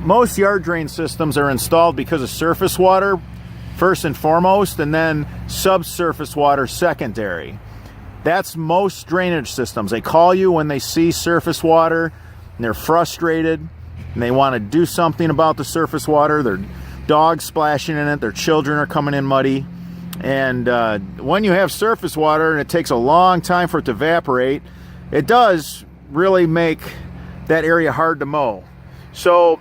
most yard drain systems are installed because of surface water first and foremost, and then subsurface water secondary. That's most drainage systems. They call you when they see surface water and they're frustrated and they want to do something about the surface water. Their dog's splashing in it, their children are coming in muddy. And when you have surface water and it takes a long time for it to evaporate, it does really make that area hard to mow. So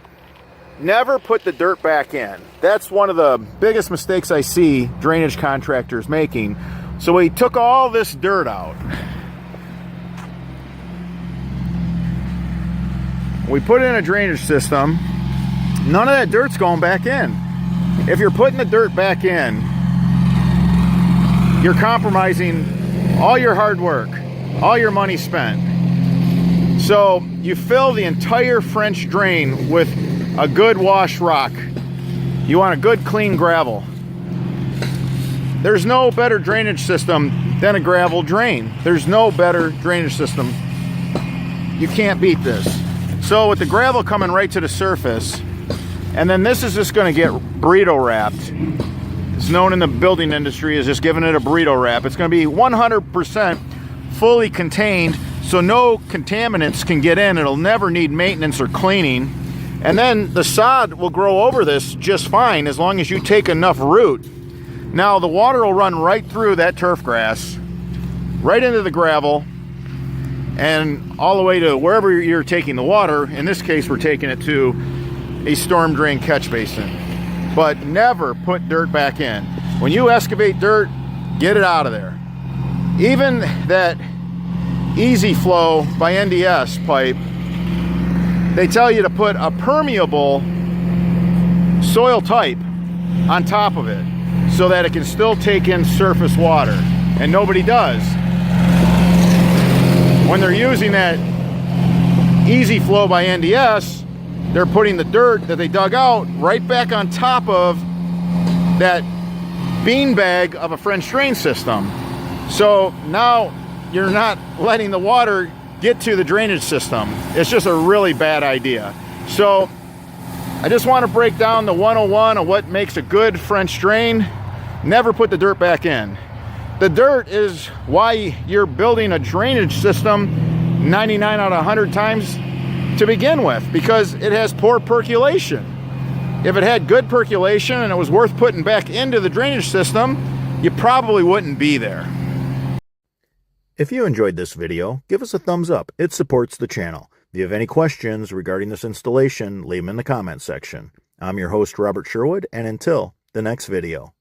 never put the dirt back in. That's one of the biggest mistakes I see drainage contractors making. So we took all this dirt out. We put in a drainage system. None of that dirt's going back in. If you're putting the dirt back in, you're compromising all your hard work, all your money spent. So you fill the entire French drain with a good wash rock. You want a good clean gravel. There's no better drainage system than a gravel drain. There's no better drainage system. You can't beat this. So with the gravel coming right to the surface, and then this is just going to get burrito wrapped. It's known in the building industry as just giving it a burrito wrap. It's going to be 100% fully contained, so no contaminants can get in. It'll never need maintenance or cleaning. And then the sod will grow over this just fine as long as you take enough root. Now the water will run right through that turf grass, right into the gravel, and all the way to wherever you're taking the water. In this case, we're taking it to a storm drain catch basin. But never put dirt back in. When you excavate dirt, get it out of there. Even that Easy Flow by NDS pipe, they tell you to put a permeable soil type on top of it so that it can still take in surface water, and nobody does. When they're using that Easy Flow by NDS, they're putting the dirt that they dug out right back on top of that beanbag of a French drain system. So now you're not letting the water get to the drainage system. It's just a really bad idea. So I just want to break down the 101 of what makes a good French drain. Never put the dirt back in. The dirt is why you're building a drainage system 99 out of 100 times to begin with, because it has poor percolation. If it had good percolation and it was worth putting back into the drainage system, you probably wouldn't be there. If you enjoyed this video, give us a thumbs up. It supports the channel. If you have any questions regarding this installation, leave them in the comments section. I'm your host, Robert Sherwood, and until the next video.